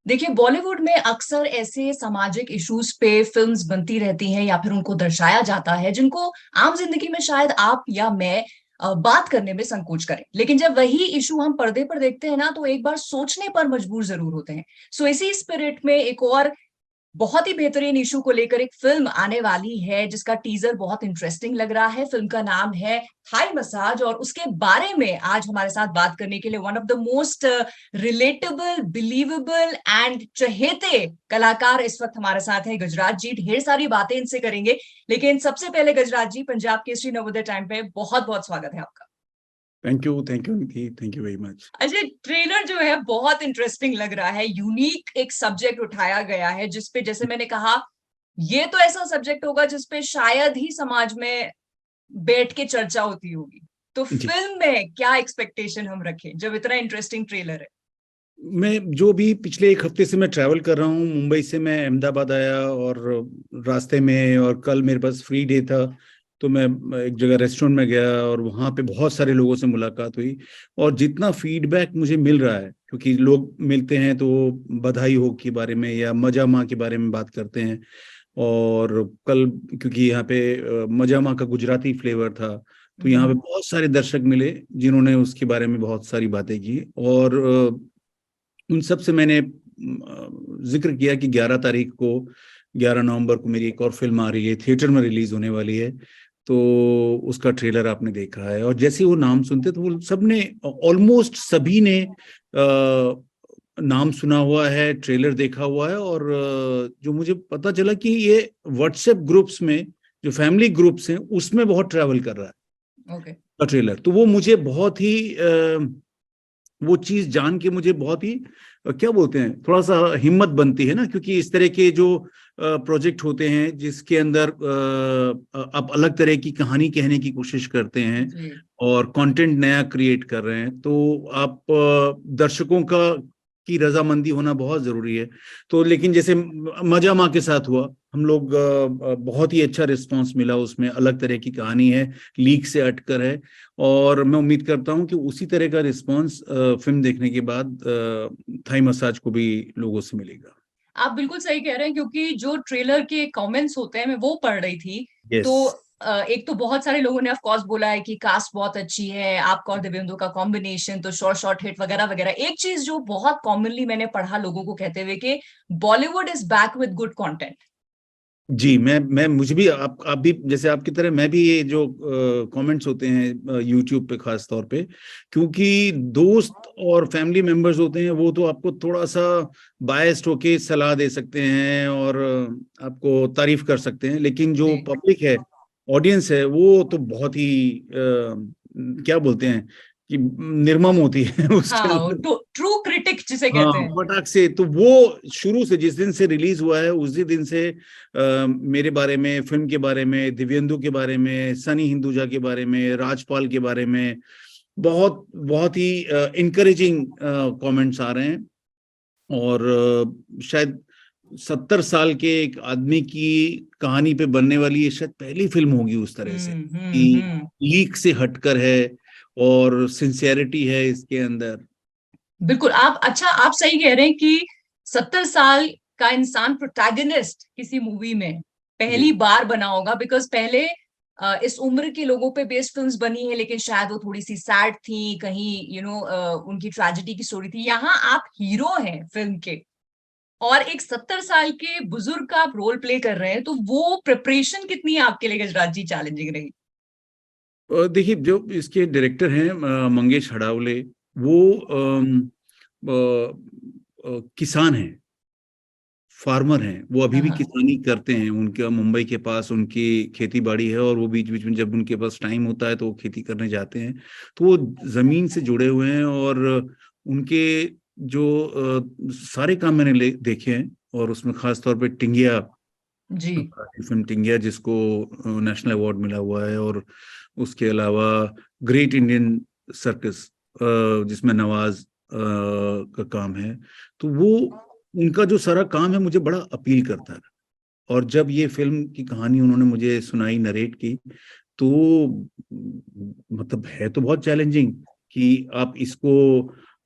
देखिए, बॉलीवुड में अक्सर ऐसे सामाजिक इश्यूज पे फिल्म्स बनती रहती हैं या फिर उनको दर्शाया जाता है जिनको आम जिंदगी में शायद आप या मैं बात करने में संकोच करें, लेकिन जब वही इशू हम पर्दे पर देखते हैं ना, तो एक बार सोचने पर मजबूर जरूर होते हैं। सो इसी स्पिरिट में एक और बहुत ही बेहतरीन इशू को लेकर एक फिल्म आने वाली है जिसका टीजर बहुत इंटरेस्टिंग लग रहा है। फिल्म का नाम है थाई मसाज, और उसके बारे में आज हमारे साथ बात करने के लिए one of the most relatable, believable and चहेते कलाकार इस वक्त हमारे साथ है गजराज जी। ढेर सारी बातें इनसे करेंगे, लेकिन सबसे पहले गजराज जी, पंजाब केसरी नवोदय टाइम पे बहुत बहुत स्वागत है आपका। Thank you Nidhi, thank you very much. अच्छा, ट्रेलर जो है बहुत इंटरेस्टिंग लग रहा है। यूनिक एक सब्जेक्ट उठाया गया है जिसपे, जैसे मैंने कहा, ये तो ऐसा सब्जेक्ट होगा जिसपे शायद ही समाज में बैठ के चर्चा होती होगी। तो जी, फिल्म में क्या एक्सपेक्टेशन हम रखें जब इतना इंटरेस्टिंग ट्रेलर है? मैं जो भी पिछले एक हफ्ते से मैं ट्रैवल कर रहा हूँ, मुंबई से मैं अहमदाबाद आया और रास्ते में, और कल मेरे पास फ्री डे था तो मैं एक जगह रेस्टोरेंट में गया और वहाँ पे बहुत सारे लोगों से मुलाकात हुई। और जितना फीडबैक मुझे मिल रहा है, क्योंकि लोग मिलते हैं तो बधाई हो के बारे में या मजा माँ के बारे में बात करते हैं। और कल क्योंकि यहाँ पे मजा माँ का गुजराती फ्लेवर था, तो यहाँ पे बहुत सारे दर्शक मिले जिन्होंने उसके बारे में बहुत सारी बातें की। और उन सब से मैंने जिक्र किया कि 11 तारीख को, 11 नवंबर को मेरी एक और फिल्म आ रही है, थिएटर में रिलीज होने वाली है। तो उसका ट्रेलर आपने देखा है, और जैसे ही वो नाम सुनते तो वो सबने, ऑलमोस्ट सभी ने नाम सुना हुआ है, ट्रेलर देखा हुआ है। और जो मुझे पता चला कि ये व्हाट्सएप ग्रुप्स में, जो फैमिली ग्रुप्स हैं, उसमें बहुत ट्रैवल कर रहा है ओके। ट्रेलर। तो वो मुझे बहुत ही वो चीज जान के मुझे बहुत ही क्या बोलते हैं, थोड़ा सा हिम्मत बनती है ना, क्योंकि इस तरह के जो प्रोजेक्ट होते हैं जिसके अंदर आप अलग तरह की कहानी कहने की कोशिश करते हैं जी। और कंटेंट नया क्रिएट कर रहे हैं, तो आप दर्शकों का की रजामंदी होना बहुत जरूरी है। तो लेकिन जैसे मजा माँ के साथ हुआ, हम लोग बहुत ही अच्छा रिस्पांस मिला, उसमें अलग तरह की कहानी है, लीक से हटकर है। और मैं उम्मीद करता हूं कि उसी तरह का रिस्पांस फिल्म देखने के बाद थाई मसाज को भी लोगों से मिलेगा। आप बिल्कुल सही कह रहे हैं, क्योंकि जो ट्रेलर के कमेंट्स होते हैं मैं वो पढ़ रही थी। यस। तो एक तो बहुत सारे लोगों ने ऑफ कोर्स बोला है कि कास्ट बहुत अच्छी है, आपका और देवेंद्र का कॉम्बिनेशन तो शॉर्ट शॉर्ट हिट वगैरह वगैरह। एक चीज जो बहुत कॉमनली मैंने पढ़ा लोगों को कहते हुए कि Bollywood is back with good content. जी, मैं मुझे भी, आप भी जैसे आपकी तरह मैं भी, ये जो कमेंट्स होते हैं यूट्यूब पे खास तौर पे, क्योंकि दोस्त और फैमिली मेंबर्स होते हैं, वो तो आपको थोड़ा सा बायस्ड होके सलाह दे सकते हैं और आपको तारीफ कर सकते हैं, लेकिन जो जी। पब्लिक है, ऑडियंस है, वो तो बहुत ही क्या बोलते हैं कि निर्मम होती है उसके हाँ, अंदर। ट्रू क्रिटिक जिसे हाँ, कहते हैं। फटाक से तो वो शुरू से, जिस दिन से रिलीज हुआ है उसी दिन से मेरे बारे में, फिल्म के बारे में, दिव्येंदु के बारे में, सनी हिंदुजा के बारे में, राजपाल के बारे में बहुत बहुत ही इनकरेजिंग कमेंट्स आ रहे हैं। और शायद 70 साल के एक आदमी की कहानी पे बनने वाली ये शायद पहली फिल्म होगी उस तरह से, कि हम्म। लीक से हटकर है और सिंसियरिटी है इसके अंदर। बिल्कुल। आप सही कह रहे हैं कि 70 साल का इंसान प्रोटैगनिस्ट किसी मूवी में जी। पहली बार बना होगा, बिकॉज पहले इस उम्र के लोगों पे बेस्ड फिल्म्स बनी है, लेकिन शायद वो थोड़ी सी सैड थी, कहीं उनकी ट्रेजेडी की स्टोरी थी। यहाँ आप हीरो हैं फिल्म के, और एक 70 साल के बुजुर्ग का आप रोल प्ले कर रहे हैं, तो वो प्रिपरेशन कितनी है आपके लिए गजराज जी, चैलेंजिंग रही? देखिए, जो इसके डायरेक्टर हैं मंगेश हड़ावले, वो किसान हैं, फार्मर हैं। वो अभी भी हाँ। किसानी करते हैं, उनका मुंबई के पास उनकी खेती बाड़ी है, और वो बीच बीच में जब उनके पास टाइम होता है तो वो खेती करने जाते हैं। तो वो जमीन से जुड़े हुए हैं, और उनके जो सारे काम मैंने देखे हैं, और उसमें खास तौर पे टिंगिया, जी। फिल्म टिंगिया जिसको नेशनल अवार्ड मिला हुआ है, और उसके अलावा ग्रेट इंडियन सर्कस जिसमें नवाज का काम है। तो वो, उनका जो सारा काम है मुझे बड़ा अपील करता है। और जब ये फिल्म की कहानी उन्होंने मुझे सुनाई, नरेट की, तो मतलब है तो बहुत चैलेंजिंग कि आप इसको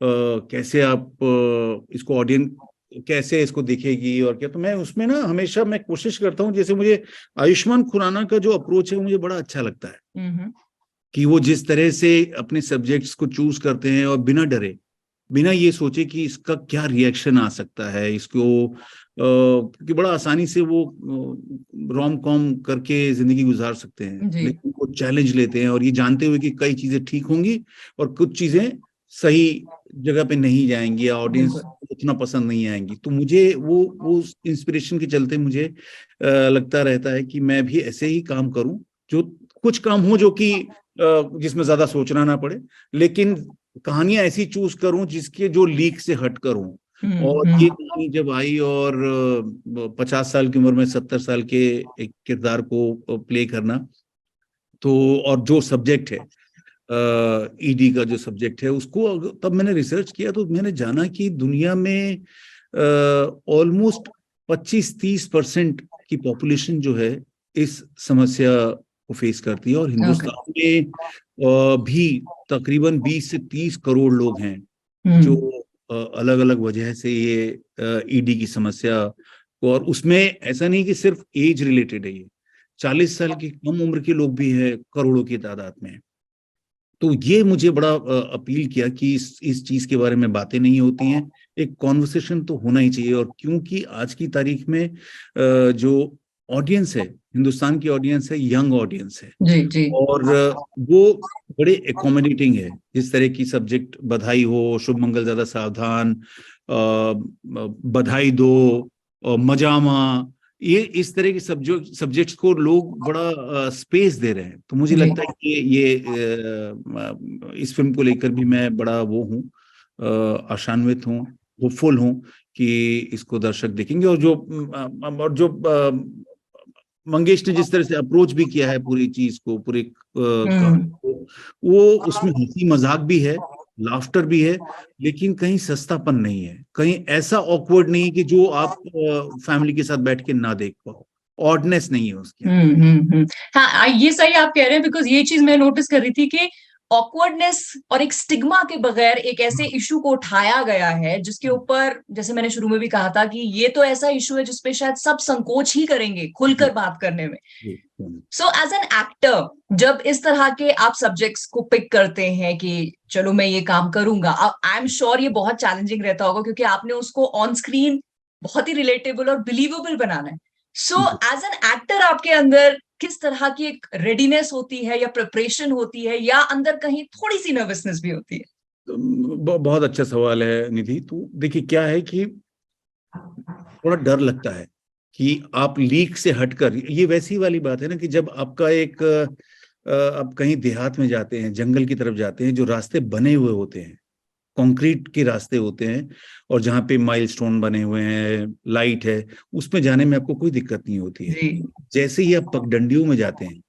कैसे आप इसको ऑडियंस कैसे इसको दिखेगी और क्या। तो मैं उसमें ना हमेशा मैं कोशिश करता हूँ, जैसे मुझे आयुष्मान खुराना का जो अप्रोच है वो मुझे बड़ा अच्छा लगता है, कि वो जिस तरह से अपने सब्जेक्ट्स को चूज करते हैं और बिना डरे, बिना ये सोचे कि इसका क्या रिएक्शन आ सकता है इसको, कि बड़ा आसानी से वो रोम कॉम करके जिंदगी गुजार सकते हैं, जी। लेकिन वो चैलेंज लेते हैं और ये जानते हुए कि कई चीजें ठीक होंगी और कुछ चीजें सही जगह पे नहीं जाएंगी या ऑडियंस बिल्कुल। उतना पसंद नहीं आएंगी। तो मुझे वो इंस्पिरेशन के चलते मुझे लगता रहता है कि मैं भी ऐसे ही काम करूं, जो कुछ काम हो जो कि जिसमें ज्यादा सोचना ना पड़े, लेकिन कहानियां ऐसी चूज करूं जिसके जो लीक से हट करूं। और ये कहानी जब आई और 50 साल की उम्र में 70 साल के एक किरदार को प्ले करना, तो और जो सब्जेक्ट है ईडी का जो सब्जेक्ट है उसको तब मैंने रिसर्च किया तो मैंने जाना कि दुनिया में ऑलमोस्ट 25-30% की पॉपुलेशन जो है इस समस्या को फेस करती है, और ओके। हिंदुस्तान में भी तकरीबन 20 से 30 करोड़ लोग हैं जो अलग अलग वजह से ये ईडी की समस्या को, और उसमें ऐसा नहीं कि सिर्फ एज रिलेटेड है, ये 40 साल की कम उम्र के लोग भी हैं करोड़ों की तादाद में। तो ये मुझे बड़ा अपील किया कि इस चीज के बारे में बातें नहीं होती हैं, एक कॉन्वर्सेशन तो होना ही चाहिए। और क्योंकि आज की तारीख में जो ऑडियंस है, हिंदुस्तान की ऑडियंस है, यंग ऑडियंस है, जी जी। और वो बड़े एकोमोडेटिंग है। जिस तरह की सब्जेक्ट बधाई हो, शुभ मंगल ज्यादा सावधान, बधाई दो और मजामा, ये इस तरह के सब्जेक्ट्स को लोग बड़ा स्पेस दे रहे हैं। तो मुझे जी लगता है कि ये इस फिल्म को लेकर भी मैं बड़ा वो हूँ, आशान्वित हूँ, होपफुल हूँ कि इसको दर्शक देखेंगे। और जो मंगेश ने जिस तरह से अप्रोच भी किया है पूरी चीज को, पूरी कहानी को, वो उसमें हंसी मजाक भी है, लाफ्टर भी है, लेकिन कहीं सस्तापन नहीं है, कहीं ऐसा ऑकवर्ड नहीं है कि जो आप फैमिली के साथ बैठ के ना देख पाओ। ऑडनेस नहीं है उसके अंदर। हाँ, ये सही आप कह रहे हैं, बिकॉज ये चीज मैं नोटिस कर रही थी कि ऑकवर्डनेस और एक स्टिग्मा के बगैर एक ऐसे इशू को उठाया गया है जिसके ऊपर, जैसे मैंने शुरू में भी कहा था, कि ये तो ऐसा इशू है जिसपे शायद सब संकोच ही करेंगे खुलकर बात करने में। सो एज एन एक्टर, जब इस तरह के आप सब्जेक्ट्स को पिक करते हैं कि चलो मैं ये काम करूंगा, आई एम श्योर ये बहुत चैलेंजिंग रहता होगा, क्योंकि आपने उसको ऑन स्क्रीन बहुत ही रिलेटेबल और बिलीवेबल बनाना है। सो एज एन एक्टर आपके अंदर किस तरह की एक रेडीनेस होती है, या प्रिपरेशन होती है, या अंदर कहीं थोड़ी सी नर्वसनेस भी होती है? बहुत अच्छा सवाल है निधि। तो देखिए क्या है कि थोड़ा डर लगता है कि आप लीक से हटकर, ये वैसी वाली बात है ना कि जब आपका एक आप कहीं देहात में जाते हैं, जंगल की तरफ जाते हैं, जो रास्ते बने हुए होते हैं, कंक्रीट के रास्ते होते हैं, और जहाँ पे माइलस्टोन बने हुए हैं, लाइट है, उसमें जाने में आपको कोई दिक्कत नहीं होती है। जी। जैसे ही आप पगडंडियों में जाते हैं,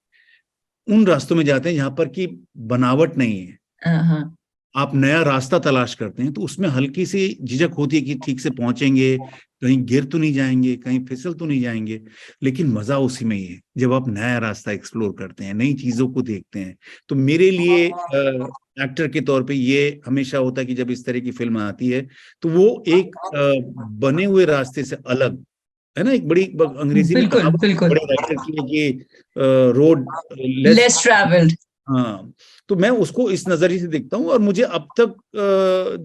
उन रास्तों में जाते हैं जहां पर की बनावट नहीं है, हाँ। आप नया रास्ता तलाश करते हैं, तो उसमें हल्की सी झिझक होती है कि ठीक से पहुंचेंगे, कहीं गिर तो नहीं जाएंगे, कहीं फिसल तो नहीं जाएंगे। लेकिन मजा उसी में ही है जब आप नया रास्ता एक्सप्लोर करते हैं, नई चीजों को देखते हैं। तो मेरे लिए एक्टर के तौर पे ये हमेशा होता है कि जब इस तरह की फिल्म आती है तो वो एक बने हुए रास्ते से अलग है ना। एक बड़ी अंग्रेजी में बिल्कुल कहावत है बिल्कुल। बड़े राइटर की है कि रोड लेस। Less travelled. हाँ, तो मैं उसको इस नजरिए से देखता हूँ। और मुझे अब तक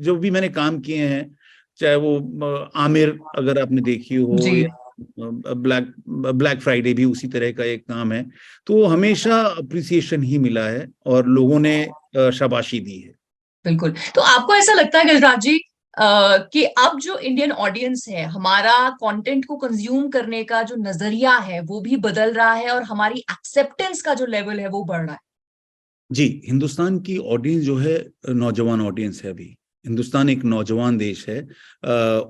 जो भी मैंने काम किए हैं, चाहे वो आमिर अगर आपने देखी हो, जी या ब्लैक ब्लैक फ्राइडे भी उसी तरह का एक काम है, तो हमेशा अप्रिसिएशन ही मिला है और लोगों ने शाबाशी दी है। बिल्कुल। तो आपको ऐसा लगता है गजराज जी, कि अब जो इंडियन ऑडियंस है, हमारा कंटेंट को कंज्यूम करने का जो नजरिया है वो भी बदल रहा है, और हमारी एक्सेप्टेंस का जो लेवल है वो बढ़ रहा है? जी, हिंदुस्तान की ऑडियंस जो है नौजवान ऑडियंस है अभी। हिंदुस्तान एक नौजवान देश है,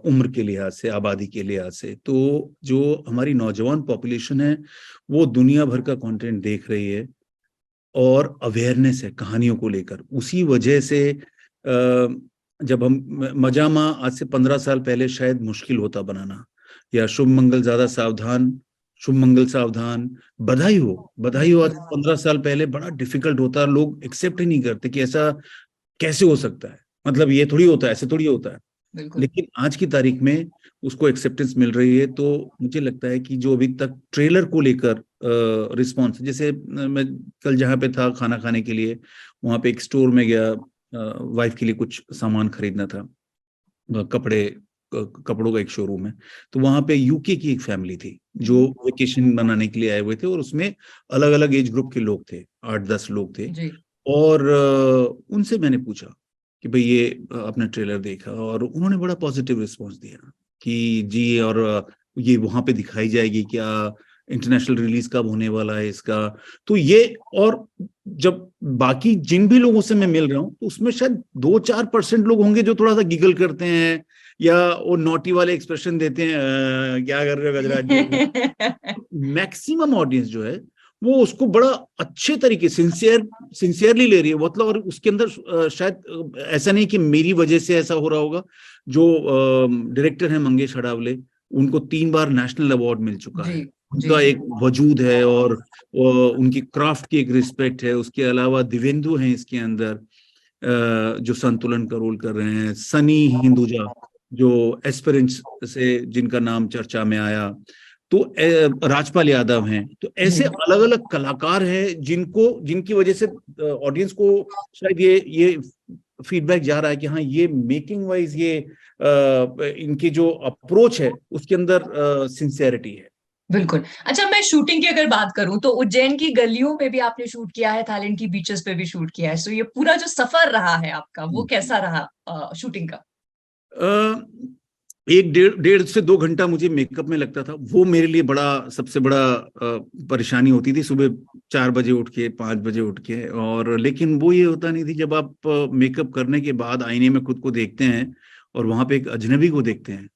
उम्र के लिहाज से, आबादी के लिहाज से। तो जो हमारी नौजवान पॉपुलेशन है वो दुनिया भर का कंटेंट देख रही है, और अवेयरनेस है कहानियों को लेकर। उसी वजह से जब हम मजामा आज से 15 साल पहले शायद मुश्किल होता बनाना, या शुभ मंगल ज्यादा सावधान, शुभ मंगल सावधान, बधाई हो आज 15 साल पहले बड़ा डिफिकल्ट होता, लोग एक्सेप्ट ही नहीं करते कि ऐसा कैसे हो सकता है, मतलब ये थोड़ी होता है, ऐसे थोड़ी होता है। बिल्कुल। लेकिन आज की तारीख में उसको एक्सेप्टेंस मिल रही है। तो मुझे लगता है कि जो अभी तक ट्रेलर को लेकर रिस्पॉन्स, जैसे मैं कल जहाँ पे था खाना खाने के लिए, वहां पे एक स्टोर में गया, वाइफ के लिए कुछ सामान खरीदना था, कपड़ों का एक शोरूम है। तो वहां पे यूके की एक फैमिली थी जो वेकेशन मनाने के लिए आए हुए थे, और उसमें अलग अलग एज ग्रुप के लोग थे, 8-10 लोग थे। जी और उनसे मैंने पूछा कि भाई ये आपने ट्रेलर देखा, और उन्होंने बड़ा पॉजिटिव रिस्पॉन्स दिया कि जी, और ये वहां पे दिखाई जाएगी क्या, इंटरनेशनल रिलीज कब होने वाला है इसका। तो ये, और जब बाकी जिन भी लोगों से मैं मिल रहा हूँ, तो उसमें शायद 2-4% लोग होंगे जो थोड़ा सा गिगल करते हैं या वो नोटी वाले एक्सप्रेशन देते हैं, क्या कर रहे हो गजराज जी। मैक्सिमम ऑडियंस जो है वो उसको बड़ा अच्छे तरीके, सिंसियरली ले रही है, मतलब। और उसके अंदर शायद ऐसा नहीं कि मेरी वजह से ऐसा हो रहा होगा। जो डायरेक्टर है मंगेश हड़ावले, उनको 3 बार नेशनल अवार्ड मिल चुका जी है, जी उनका जी एक वजूद है, और उनकी क्राफ्ट की एक रिस्पेक्ट है। उसके अलावा दिवेंदु हैं इसके अंदर, जो संतुलन का रोल कर रहे हैं, सनी हिंदुजा जो एस्पिरेंट्स से जिनका नाम चर्चा में आया, तो राजपाल यादव हैं। तो जी ऐसे अलग अलग कलाकार हैं जिनको, जिनकी वजह से ऑडियंस को शायद ये फीडबैक जा रहा है कि हाँ, ये मेकिंग वाइज, ये इनकी जो अप्रोच है उसके अंदर सिंसियरिटी है। बिल्कुल। अच्छा, मैं शूटिंग की अगर बात करूं तो उज्जैन की गलियों में भी आपने शूट किया है, थाईलैंड की बीचेस पे भी शूट किया है, सो ये पूरा जो सफर रहा है आपका वो कैसा रहा शूटिंग का? अ, एक 1.5 से 2 घंटा मुझे मेकअप में लगता था। वो मेरे लिए बड़ा, सबसे बड़ा परेशानी होती थी। सुबह 4 बजे उठ के, 5 बजे उठ के, और लेकिन वो ये होता नहीं थी जब आप मेकअप करने के बाद आईने में खुद को देखते हैं और वहां पे एक अजनबी को देखते हैं,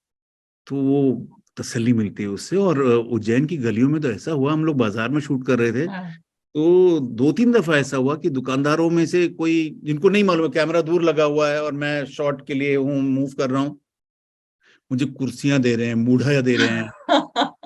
तो वो तसल्ली मिलती है उससे। और उज्जैन की गलियों में तो ऐसा हुआ, हम लोग बाजार में शूट कर रहे थे, हाँ। तो 2-3 दफा ऐसा हुआ कि दुकानदारों में से कोई, जिनको नहीं मालूम है, कैमरा दूर लगा हुआ है और मैं शॉट के लिए हूँ, मूव कर रहा हूँ, मुझे कुर्सियां दे रहे हैं, मूढ़ा दे रहे हैं।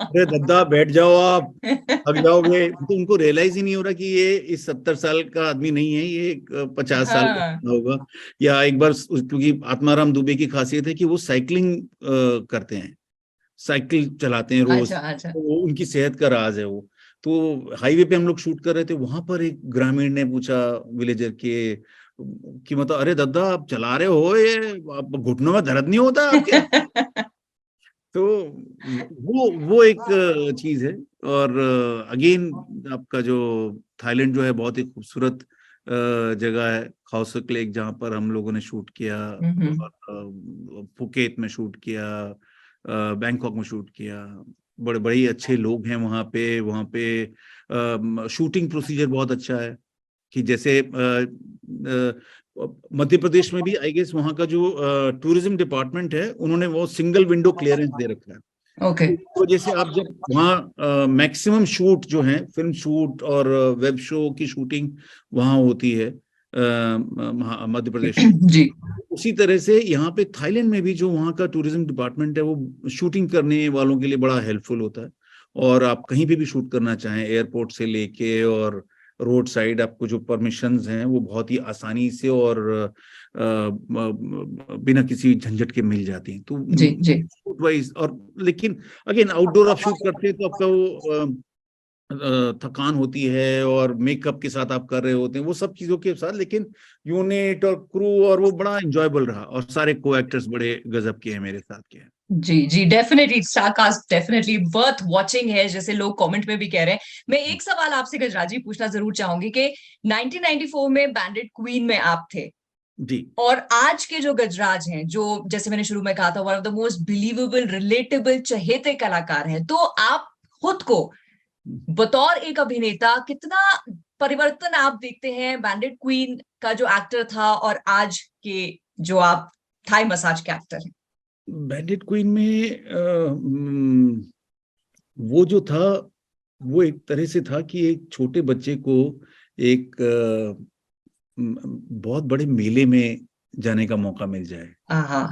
अरे दद्दा बैठ जाओ, आप थक जाओगे। तो उनको रियलाइज ही नहीं हो रहा कि ये इस 70 साल का आदमी नहीं है, ये 50 साल हाँ। का होगा। या एक बार, क्योंकि आत्माराम दुबे की खासियत है कि वो साइकिलिंग करते हैं, साइकिल चलाते हैं रोज, अच्छा अच्छा। तो वो उनकी सेहत का राज है वो। तो हाईवे पे हम लोग शूट कर रहे थे, वहां पर एक ग्रामीण ने पूछा, विलेजर के, कि मतलब अरे दादा आप चला रहे हो, ये आप घुटनों में दर्द नहीं होता आपके? तो वो एक चीज है। और अगेन, आपका जो थाईलैंड जो है बहुत ही खूबसूरत जगह है। खाओसक लेक जहाँ पर हम लोगों ने शूट किया, हम्म। और फुकेत में शूट किया, बैंकॉक में शूट किया। बड़े बड़े ही अच्छे लोग हैं वहाँ पे शूटिंग प्रोसीजर बहुत अच्छा है। कि जैसे मध्य प्रदेश में भी आई गेस वहाँ का जो टूरिज्म डिपार्टमेंट है, उन्होंने वो सिंगल विंडो क्लियरेंस दे रखा है। ओके। तो इस वजह से आप जब वहाँ मैक्सिमम शूट जो है, फिल्म शूट और वेब शो की शूटिंग वहाँ होती है मध्य प्रदेश में। जी उसी तरह से यहाँ पे थाईलैंड में भी जो वहाँ का टूरिज्म डिपार्टमेंट है, वो शूटिंग करने वालों के लिए बड़ा हेल्पफुल होता है। और आप कहीं पे भी शूट करना चाहें, एयरपोर्ट से लेके और रोड साइड, आपको जो परमिशंस हैं वो बहुत ही आसानी से और बिना किसी झंझट के मिल जाती हैं। तो जी जी शूट वाइज, और लेकिन अगेन आउटडोर आप शूट करते हैं तो आपका वो थकान होती है, और मेकअप के साथ आप कर रहे होते हैं वो सब चीजों के साथ, लेकिन यूनिट और क्रू और वो बड़ा एंजॉयबल रहा, और सारे को एक्टर्स बड़े गजब के हैं मेरे साथ के। जी जी, definitely star cast definitely worth watching है, जैसे लोग कमेंट में भी कह रहे हैं। मैं एक सवाल आपसे गजराजी पूछना जरूर चाहूंगी कि 1994 में बैंडिट क्वीन में आप थे, जी। और आज के जो गजराज हैं, जो जैसे मैंने शुरू में कहा था one of the most believable relatable चहेते कलाकार हैं, तो आप खुद को बतौर एक अभिनेता कितना परिवर्तन आप देखते हैं बैंडिट क्वीन का जो एक्टर था और आज के जो आप थाई मसाज के एक्टर हैं? बैंडिट क्वीन में वो जो था, वो एक तरह से था कि एक छोटे बच्चे को एक बहुत बड़े मेले में जाने का मौका मिल जाए, हाँ।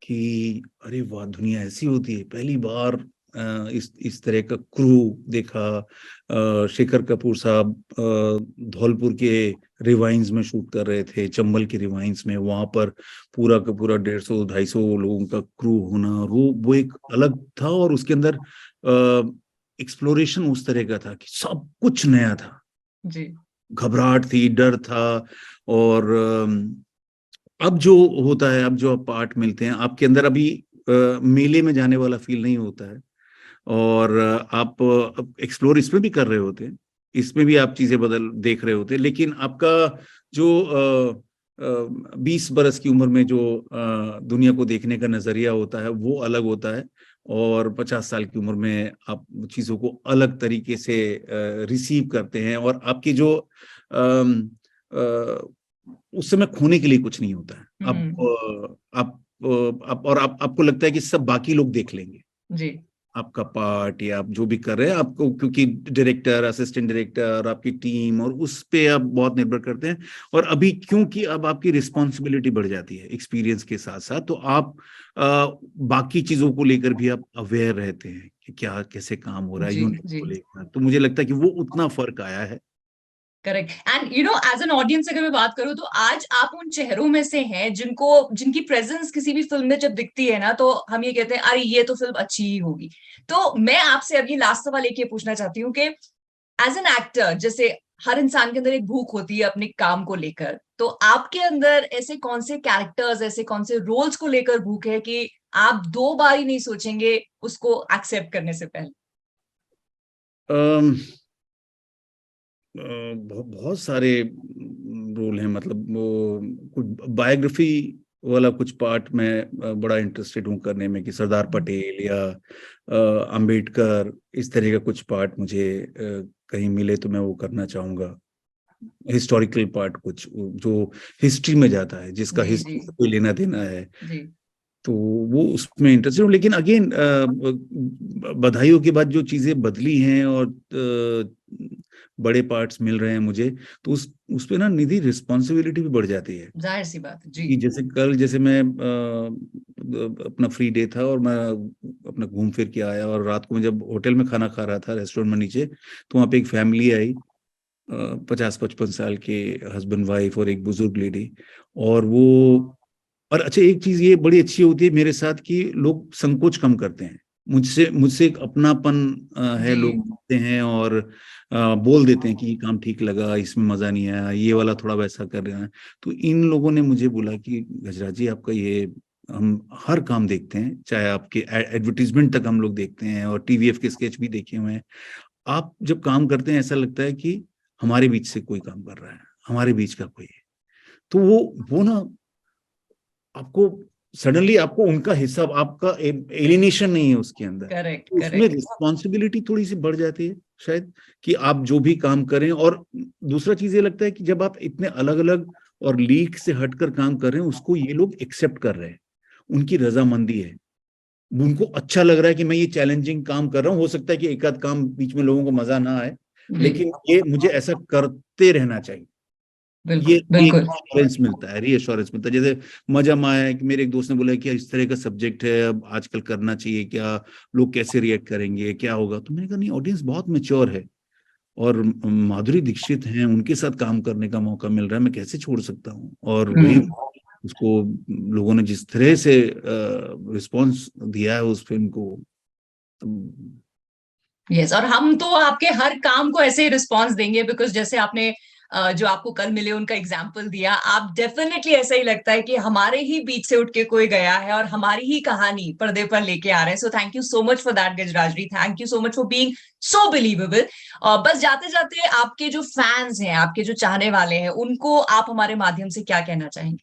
कि अरे वाह, दुनिया ऐसी होती है, पहली बार इस तरह का क्रू देखा। शेखर कपूर साहब धौलपुर के रिवाइंस में शूट कर रहे थे, चंबल के रिवाइंस में, वहां पर पूरा का पूरा 150-250 लोगों का क्रू होना, और वो एक अलग था। और उसके अंदर एक्सप्लोरेशन उस तरह का था कि सब कुछ नया था जी। घबराहट थी, डर था। और अब जो होता है, अब जो आप पार्ट मिलते हैं आपके अंदर, अभी मेले में जाने वाला फील नहीं होता है। और आप एक्सप्लोर इसमें भी कर रहे होते हैं, इसमें भी आप चीजें बदल देख रहे होते हैं, लेकिन आपका जो 20 बरस की उम्र में जो दुनिया को देखने का नजरिया होता है वो अलग होता है। और 50 साल की उम्र में आप चीजों को अलग तरीके से रिसीव करते हैं, और आपकी जो उस समय खोने के लिए कुछ नहीं होता है। आपको लगता है कि सब बाकी लोग देख लेंगे जी। आपका पार्ट, या आप जो भी कर रहे हैं आपको, क्योंकि डायरेक्टर, असिस्टेंट डायरेक्टर, आपकी टीम, और उस पे आप बहुत निर्भर करते हैं। और अभी क्योंकि अब आपकी रिस्पॉन्सिबिलिटी बढ़ जाती है एक्सपीरियंस के साथ साथ, तो आप बाकी चीजों को लेकर भी आप अवेयर रहते हैं कि क्या कैसे काम हो रहा है जी। यूनिट जी। को लेकर। तो मुझे लगता है कि वो उतना फर्क आया है। Correct. And as an audience अगर मैं बात करूं तो आज आप उन चेहरों में से हैं जिनकी प्रेजेंस किसी भी फिल्म में जब दिखती है ना, तो हम ये कहते हैं अरे ये तो फिल्म अच्छी ही होगी। तो मैं आपसे अब ये लास्ट सवाल एक ये पूछना चाहती हूँ कि एज एन एक्टर, जैसे हर इंसान के अंदर एक भूख होती है अपने काम को लेकर, तो आपके अंदर ऐसे कौन से कैरेक्टर्स, ऐसे कौन से रोल्स को लेकर भूख है कि आप दो बार ही नहीं सोचेंगे उसको एक्सेप्ट करने से पहले? अम, बहुत सारे रोल हैं, मतलब वो कुछ बायोग्राफी वाला कुछ पार्ट में बड़ा इंटरेस्टेड हूँ करने में, कि सरदार पटेल या अंबेडकर, इस तरह का कुछ पार्ट मुझे कहीं मिले तो मैं वो करना चाहूंगा। हिस्टोरिकल पार्ट, कुछ जो हिस्ट्री में जाता है, जिसका जी। जी। हिस्ट्री से कोई लेना देना है, जी। तो वो उसमें इंटरेस्टेड हूँ। लेकिन अगेन बधाइयों के बाद जो चीजें बदली हैं और बड़े पार्ट्स मिल रहे हैं मुझे, तो उस पे ना निधि रिस्पॉन्सिबिलिटी भी बढ़ जाती है। जाहिर सी बात है। जी। कि जैसे मैं अपना फ्री डे था और मैं अपना घूम फिर के आया, और रात को मैं जब होटल में खाना खा रहा था रेस्टोरेंट में नीचे, तो वहाँ पे एक फैमिली आई, 50-55 साल के हस्बैंड वाइफ और एक बुजुर्ग लेडी। और वो, और अच्छा, एक चीज ये बड़ी अच्छी होती है मेरे साथ कि लोग संकोच कम करते हैं। मुझसे मुझसे एक अपनापन है, जी। लोग मिलते हैं और बोल देते हैं कि ये काम ठीक लगा, इसमें मजा नहीं आया, ये वाला थोड़ा वैसा कर रहे हैं। तो इन लोगों ने मुझे बोला कि गजराज जी, आपका ये, हम हर काम देखते हैं, चाहे आपके एडवर्टीजमेंट तक हम लोग देखते हैं, और टीवीएफ के स्केच भी देखे हुए हैं। आप जब काम करते हैं ऐसा लगता है कि हमारे बीच से कोई काम कर रहा है, हमारे बीच का कोई है। तो वो ना, आपको सडनली आपको उनका हिस्सा, आपका एलिनेशन नहीं है उसके अंदर, करेक्ट। तो उसमें करेक्ट। रिस्पॉन्सिबिलिटी थोड़ी सी बढ़ जाती है शायद, कि आप जो भी काम करें। और दूसरा चीज ये लगता है कि जब आप इतने अलग अलग और लीक से हटकर काम कर रहे हैं, उसको ये लोग एक्सेप्ट कर रहे हैं, उनकी रजामंदी है, उनको अच्छा लग रहा है कि मैं ये चैलेंजिंग काम कर रहा हूँ। हो सकता है कि एक आध काम बीच में लोगों को मजा ना आए, जी। लेकिन ये मुझे ऐसा करते रहना चाहिए। ये बिल्कुल। एक बिल्कुल। रीअश्योरेंस मिलता है। जैसे मजा आया कि मेरे एक दोस्त ने बोला कि इस तरह का सब्जेक्ट है, अब आजकल करना चाहिए क्या, लोग कैसे रिएक्ट करेंगे, क्या होगा। तो मैंने कहा नहीं, ऑडियंस बहुत मैच्योर है, और माधुरी दीक्षित हैं, उनके साथ काम करने का मौका मिल रहा है, मैं कैसे छोड़ सकता हूँ। और वही हम्म। उसको, लोगों ने जिस तरह से रिस्पॉन्स दिया है उस फिल्म को, तो यस, और हम तो आपके हर काम को ऐसे ही रिस्पॉन्स देंगे, बिकॉज जैसे आपने जो आपको कल मिले उनका एग्जाम्पल दिया, आप डेफिनेटली ऐसा ही लगता है कि हमारे ही बीच से उठ के कोई गया है और हमारी ही कहानी पर्दे पर लेके आ रहे हैं। So thank you so much for that गजराजरी, thank you so much for being so believable. बस जाते जाते आपके जो फैंस हैं, आपके जो चाहने वाले हैं, उनको आप हमारे माध्यम से क्या कहना चाहेंगे?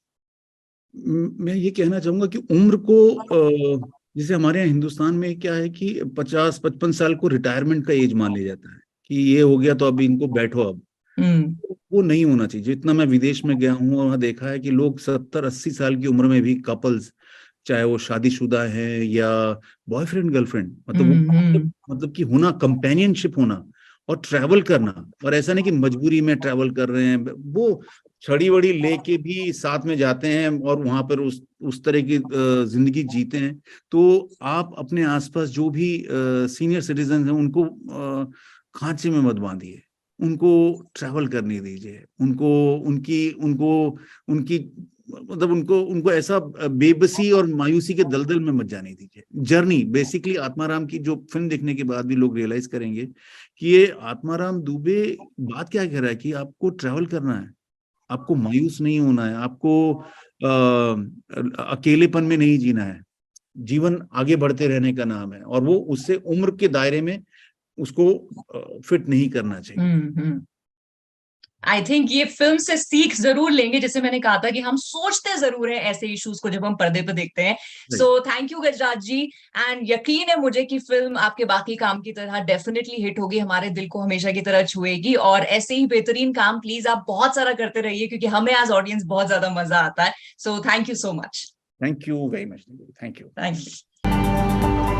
मैं ये कहना चाहूंगा कि उम्र को, जैसे हमारे यहाँ हिंदुस्तान में क्या है कि 50-55 साल को रिटायरमेंट का एज मान लिया जाता है, कि ये हो गया तो अब इनको बैठो अब। हम्म। वो नहीं होना चाहिए। जितना मैं विदेश में गया हूँ और वहाँ देखा है कि लोग 70-80 साल की उम्र में भी कपल्स, चाहे वो शादीशुदा हैं या बॉयफ्रेंड गर्लफ्रेंड, मतलब वो, हम्म। मतलब कि होना, कंपेनियनशिप होना, और ट्रैवल करना। और ऐसा नहीं कि मजबूरी में ट्रैवल कर रहे हैं, वो छड़ी वड़ी लेके भी साथ में जाते हैं और वहां पर उस तरह की जिंदगी जीते हैं। तो आप अपने आसपास जो भी सीनियर सिटीजन हैं उनको खांचे में मत बांधिए, उनको ट्रैवल करने दीजिए, उनकी मतलब उनको ऐसा बेबसी और मायूसी के दलदल में मत जाने दीजिए। जर्नी बेसिकली आत्माराम की जो फिल्म देखने के बाद भी लोग रियलाइज करेंगे कि ये आत्माराम दुबे बात क्या कह रहा है कि आपको ट्रैवल करना है, आपको मायूस नहीं होना है, आपको अकेलेपन में नहीं जीना है। जीवन आगे बढ़ते रहने का नाम है और वो उससे उम्र के दायरे में उसको फिट नहीं करना चाहिए। आई थिंक ये फिल्म से सीख जरूर लेंगे, जैसे मैंने कहा था कि हम सोचते जरूर हैं ऐसे इश्यूज को जब हम पर्दे पे देखते हैं। So thank you Gajraj ji, and यकीन है मुझे कि फिल्म आपके बाकी काम की तरह डेफिनेटली हिट होगी, हमारे दिल को हमेशा की तरह छुएगी, और ऐसे ही बेहतरीन काम प्लीज आप बहुत सारा करते रहिए, क्योंकि हमें एज ऑडियंस बहुत ज्यादा मजा आता है। सो thank you so much. Thank you very much. Thank you. Thank you.